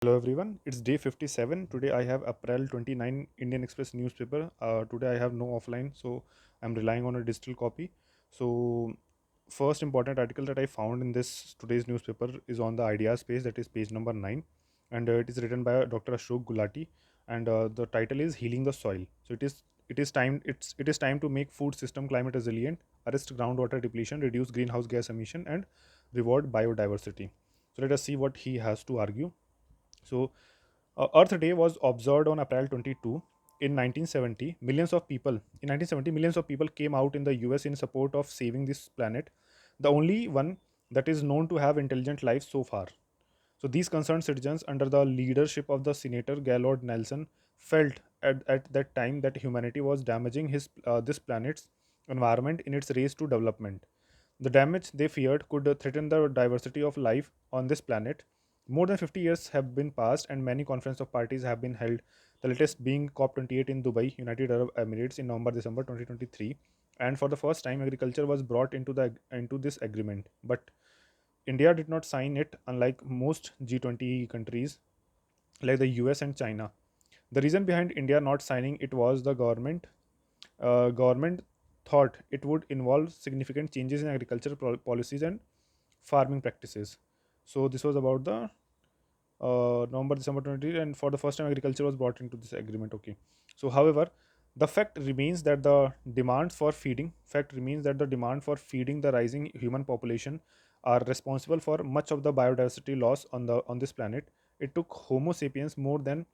Hello everyone, it's day 57. Today I have April 29 Indian Express newspaper. Today I have no offline, so I'm relying on a digital copy. So, first important article that I found in this today's newspaper is on the ideas page, that is page number 9, and it is written by Dr. Ashok Gulati, and the title is Healing the Soil. So it is time to make food system climate resilient, arrest groundwater depletion, reduce greenhouse gas emission, and reward biodiversity. So let us see what he has to argue. So, Earth Day was observed on April 22. In 1970, millions of people came out in the US in support of saving this planet, the only one that is known to have intelligent life so far. So these concerned citizens, under the leadership of the Senator Gaylord Nelson, felt at that time that humanity was damaging this planet's environment in its race to development. The damage they feared could threaten the diversity of life on this planet. More than 50 years have been passed, and many conference of parties have been held. The latest being COP28 in Dubai, United Arab Emirates, in November December 2023. And for the first time, agriculture was brought into this agreement. But India did not sign it, unlike most G20 countries like the US and China. The reason behind India not signing it was the government thought it would involve significant changes in agricultural policies and farming practices. So this was about the November December 20, and for the first time agriculture was brought into this agreement. Okay. So however, the fact remains that the demand for feeding the rising human population are responsible for much of the biodiversity loss on this planet. It took Homo sapiens more than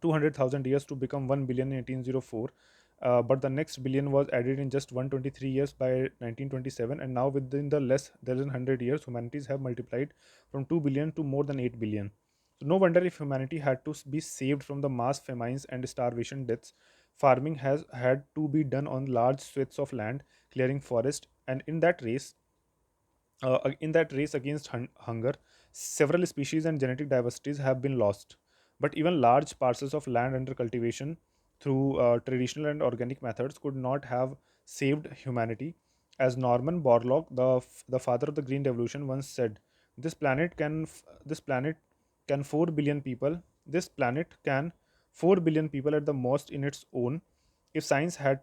200,000 years to become 1 billion in 1804, but the next billion was added in just 123 years by 1927, and now within the less than 100 years, humanities have multiplied from 2 billion to more than 8 billion. So no wonder if humanity had to be saved from the mass famines and starvation deaths, farming has had to be done on large swathes of land, clearing forest, and in that race against hunger, several species and genetic diversities have been lost. But even large parcels of land under cultivation through traditional and organic methods could not have saved humanity. As Norman Borlaug, the father of the Green Revolution, once said, "This planet can 4 billion people. This planet can 4 billion people at the most in its own. If science had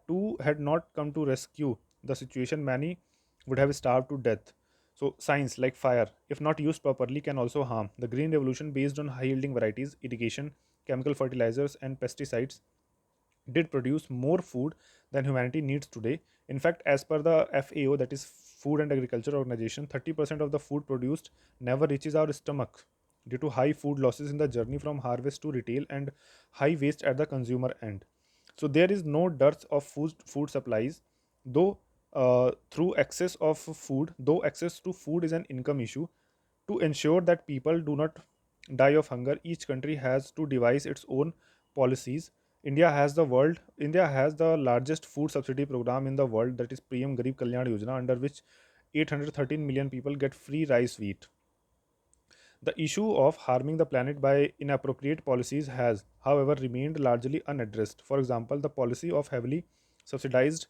not come to rescue the situation, many would have starved to death." So, science, like fire, if not used properly, can also harm. The Green Revolution, based on high yielding varieties, irrigation, chemical fertilizers, and pesticides, did produce more food than humanity needs today. In fact, as per the FAO, that is Food and Agriculture Organization, 30% of the food produced never reaches our stomach due to high food losses in the journey from harvest to retail and high waste at the consumer end. So there is no dearth of food supplies, though though access to food is an income issue. To ensure that people do not die of hunger, each country has to devise its own policies. India has the largest food subsidy program in the world, that is PM Garib Kalyan Yojana, under which 813 million people get free rice wheat. The issue of harming the planet by inappropriate policies has, however, remained largely unaddressed. For example, the policy of subsidized,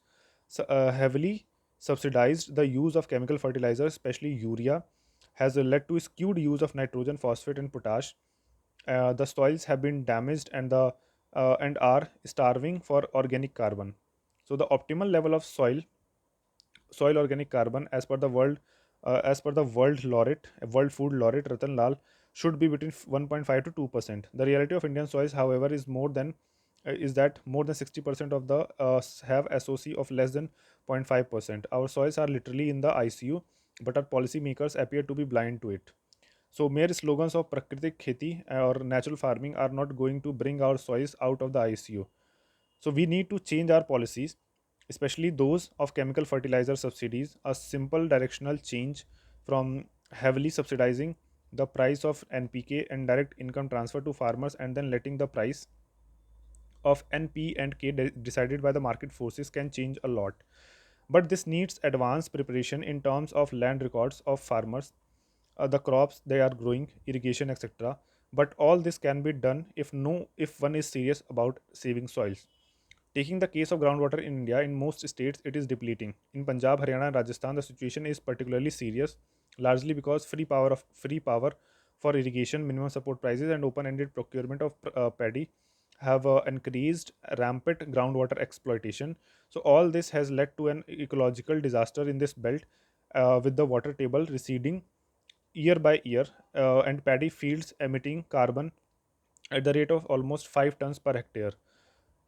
heavily subsidized the use of chemical fertilizers, especially urea, has led to skewed use of nitrogen, phosphate, and potash. The soils have been damaged and are starving for organic carbon. So, the optimal level of soil organic carbon, as per the world food laureate Ratan Lal, should be between 1.5 to 2%. The reality of Indian soils, however, is that more than 60% of the have SOC of less than 0.5%. Our soils are literally in the ICU, but our policymakers appear to be blind to it. So mere slogans of Prakritik Kheti or natural farming are not going to bring our soils out of the ICU. So we need to change our policies, especially those of chemical fertilizer subsidies. A simple directional change from heavily subsidizing the price of NPK and direct income transfer to farmers, and then letting the price of NP and K decided by the market forces, can change a lot. But this needs advanced preparation in terms of land records of farmers, the crops they are growing, irrigation, etc. But all this can be done if one is serious about saving soils. Taking the case of groundwater in India, in most states it is depleting. In Punjab, Haryana, and Rajasthan, the situation is particularly serious, largely because free power for irrigation, minimum support prices, and open-ended procurement of paddy have increased rampant groundwater exploitation. So all this has led to an ecological disaster in this belt, with the water table receding year by year, and paddy fields emitting carbon at the rate of almost 5 tons per hectare.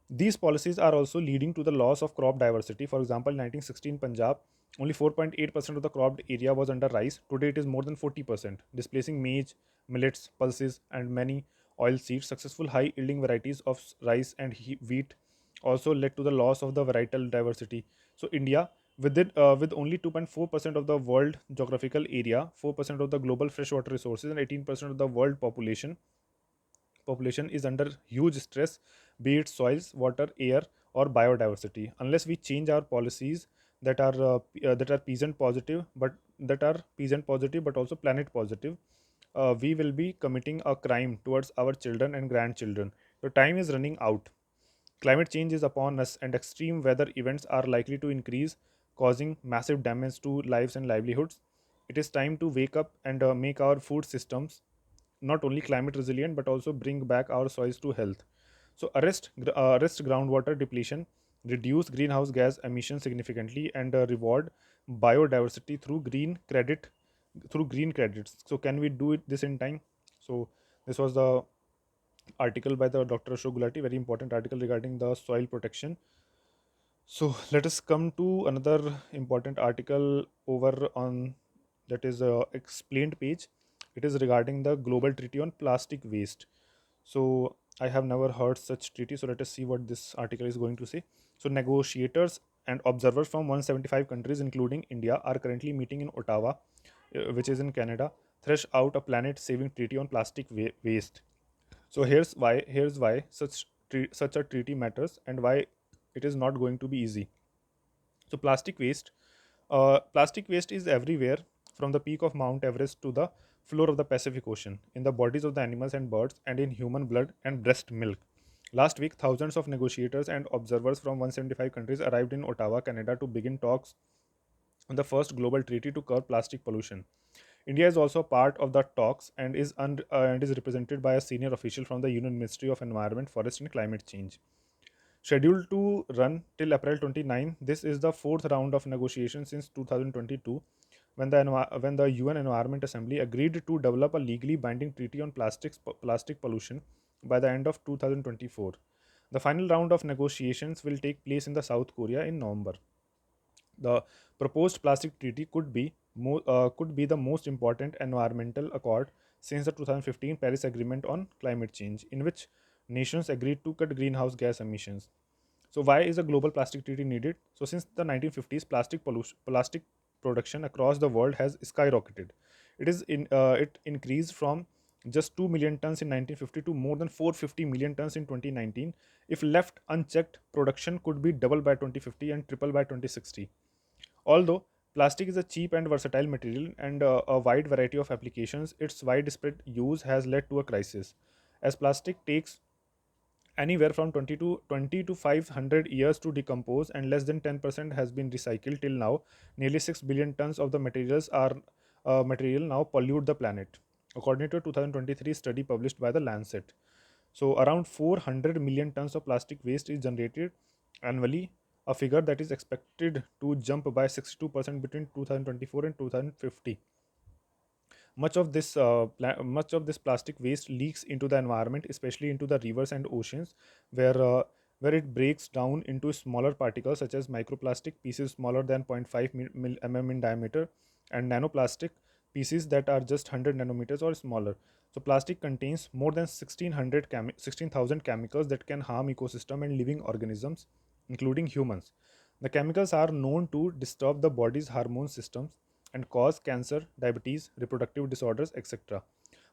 These policies are also leading to the loss of crop diversity. For example, in 1916 Punjab, only 4.8% of the cropped area was under rice. Today it is more than 40%, displacing maize, millets, pulses, and many oil seeds. Successful high yielding varieties of rice and wheat also led to the loss of the varietal diversity. So India, with only 2.4% of the world geographical area, 4% of the global freshwater resources, and 18% of the world population is under huge stress, be it soils, water, air, or biodiversity. Unless we change our policies that are peasant positive, but also planet positive, we will be committing a crime towards our children and grandchildren. The time is running out. Climate change is upon us, and extreme weather events are likely to increase, causing massive damage to lives and livelihoods. It is time to wake up and make our food systems not only climate resilient but also bring back our soils to health. So arrest groundwater depletion, reduce greenhouse gas emissions significantly, and reward biodiversity through green credits. So can we do this in time? So this was the article by the Dr. Ashok Gulati, very important article regarding the soil protection. So let us come to another important article over on, that is explained page. It is regarding the global treaty on plastic waste. So I have never heard such treaty. So let us see what this article is going to say. So negotiators and observers from 175 countries, including India, are currently meeting in Ottawa, which is in Canada, thresh out a planet-saving treaty on plastic waste. So here's why such a treaty matters and why it is not going to be easy. So plastic waste is everywhere, from the peak of Mount Everest to the floor of the Pacific Ocean, in the bodies of the animals and birds, and in human blood and breast milk. Last week, thousands of negotiators and observers from 175 countries arrived in Ottawa, Canada, to begin talks on the first global treaty to curb plastic pollution. India is also part of the talks and is represented by a senior official from the Union Ministry of Environment, Forest and Climate Change. Scheduled to run till April 29, this is the fourth round of negotiations since 2022, when the UN Environment Assembly agreed to develop a legally binding treaty on plastic pollution by the end of 2024. The final round of negotiations will take place in the South Korea in November. The proposed plastic treaty could be the most important environmental accord since the 2015 Paris Agreement on climate change, in which nations agreed to cut greenhouse gas emissions. So, why is a global plastic treaty needed? So, since the 1950s, plastic production across the world has skyrocketed. It increased from just 2 million tons in 1950 to more than 450 million tons in 2019. If left unchecked, production could be double by 2050 and triple by 2060. Although plastic is a cheap and versatile material and a wide variety of applications, its widespread use has led to a crisis. As plastic takes anywhere from 20 to 500 years to decompose, and less than 10% has been recycled till now, nearly 6 billion tons of the material now pollute the planet, according to a 2023 study published by the Lancet. So, around 400 million tons of plastic waste is generated annually, a figure that is expected to jump by 62% between 2024 and 2050. Much of this plastic waste leaks into the environment, especially into the rivers and oceans, where it breaks down into smaller particles such as microplastic pieces smaller than zero point 0.5 mm in diameter, and nanoplastic pieces that are just 100 nanometers or smaller. So plastic contains more than 16,000 chemicals that can harm ecosystem and living organisms, including humans. The chemicals are known to disturb the body's hormone systems and cause cancer, diabetes, reproductive disorders, etc.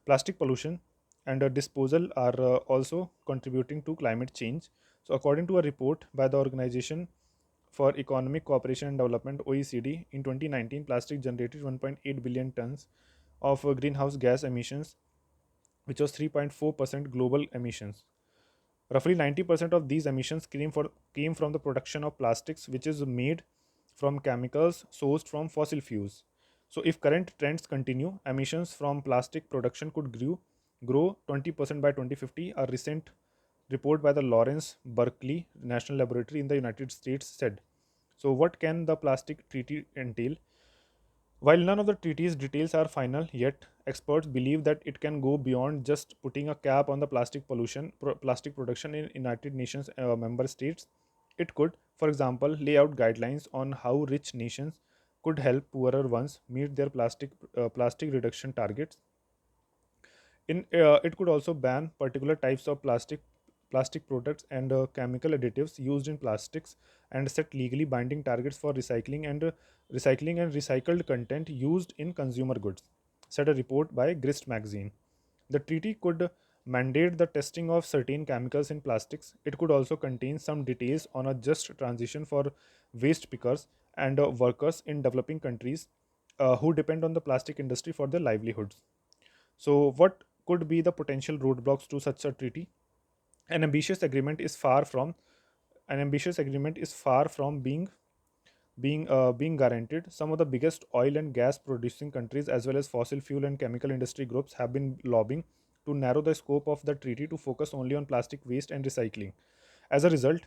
Plastic pollution and disposal are also contributing to climate change. So, according to a report by the Organization for Economic Cooperation and Development (OECD), in 2019, plastic generated 1.8 billion tons of greenhouse gas emissions, which was 3.4% global emissions. Roughly 90% of these emissions came from the production of plastics, which is made from chemicals sourced from fossil fuels. So if current trends continue, emissions from plastic production could grow 20% by 2050, a recent report by the Lawrence Berkeley National Laboratory in the United States said. So what can the plastic treaty entail? While none of the treaty's details are final yet, experts believe that it can go beyond just putting a cap on the plastic production in United Nations member states. It could, for example, lay out guidelines on how rich nations could help poorer ones meet their plastic reduction targets. It could also ban particular types of plastic products and chemical additives used in plastics, and set legally binding targets for recycling and recycled content used in consumer goods, said a report by Grist magazine. The treaty could mandate the testing of certain chemicals in plastics. It could also contain some details on a just transition for waste pickers and workers in developing countries who depend on the plastic industry for their livelihoods. So, what could be the potential roadblocks to such a treaty? An ambitious agreement is far from an ambitious agreement is far from being guaranteed. Some of the biggest oil and gas producing countries, as well as fossil fuel and chemical industry groups, have been lobbying to narrow the scope of the treaty to focus only on plastic waste and recycling. As a result,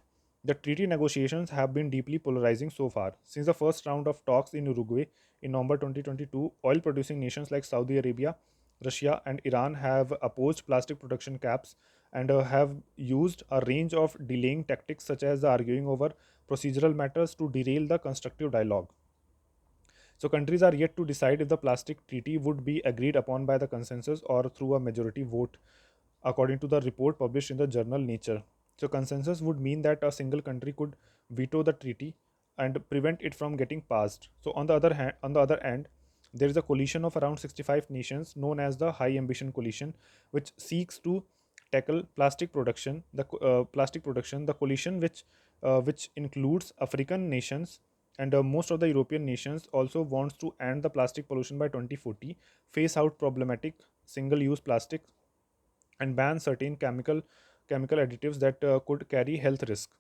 the treaty negotiations have been deeply polarizing so far. Since the first round of talks in Uruguay in November 2022, oil producing nations like Saudi Arabia, Russia, and Iran have opposed plastic production caps and have used a range of delaying tactics such as arguing over procedural matters to derail the constructive dialogue. So, countries are yet to decide if the plastic treaty would be agreed upon by the consensus or through a majority vote, according to the report published in the journal Nature. So, consensus would mean that a single country could veto the treaty and prevent it from getting passed. So, on the other hand, there is a coalition of around 65 nations known as the High Ambition Coalition, which seeks to tackle plastic production. The coalition, which includes African nations and most of the European nations, also wants to end the plastic pollution by 2040, phase out problematic single-use plastic, and ban certain chemical additives that could carry health risk.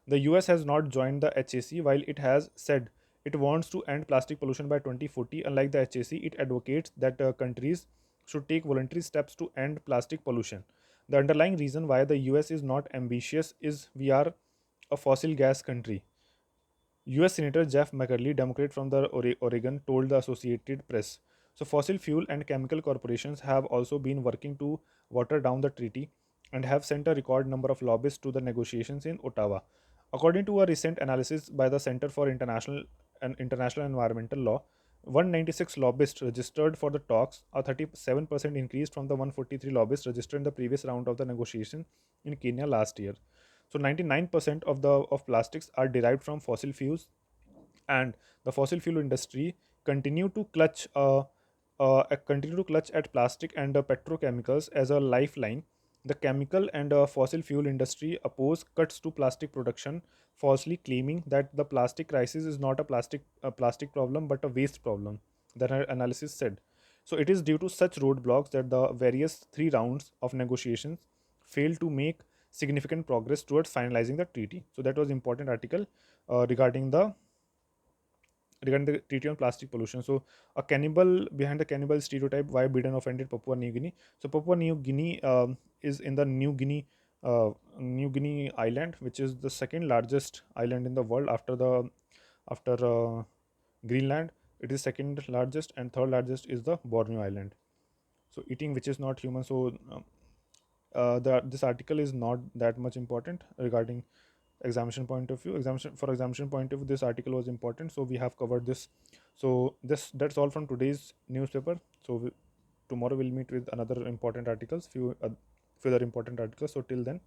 The US has not joined the HAC while it has said it wants to end plastic pollution by 2040. Unlike the HAC, it advocates that countries should take voluntary steps to end plastic pollution. The underlying reason why the US is not ambitious is we are a fossil gas country. US Senator Jeff McCurley, Democrat from the Oregon, told the Associated Press. So, fossil fuel and chemical corporations have also been working to water down the treaty and have sent a record number of lobbyists to the negotiations in Ottawa. According to a recent analysis by the Center for International Environmental Law, 196 lobbyists registered for the talks, a 37% increase from the 143 lobbyists registered in the previous round of the negotiation in Kenya last year. So 99% of plastics are derived from fossil fuels, and the fossil fuel industry continue to continue to clutch at plastic and petrochemicals as a lifeline. The chemical and fossil fuel industry oppose cuts to plastic production, falsely claiming that the plastic crisis is not a plastic problem but a waste problem. The analysis said. So it is due to such roadblocks that the various three rounds of negotiations failed to make significant progress towards finalizing the treaty. So that was important article regarding the treaty on plastic pollution. So, a cannibal behind the cannibal stereotype, why Biden offended Papua New Guinea. So, Papua New Guinea is in the New Guinea island, which is the second largest island in the world after Greenland. It is second largest, and third largest is the Borneo island. So, eating which is not human. So, this article is not that much important regarding examination point of view. Examination point of view, this article was important, so we have covered this. So that's all from today's newspaper. So tomorrow we'll meet with another important articles, few other important articles. So till then,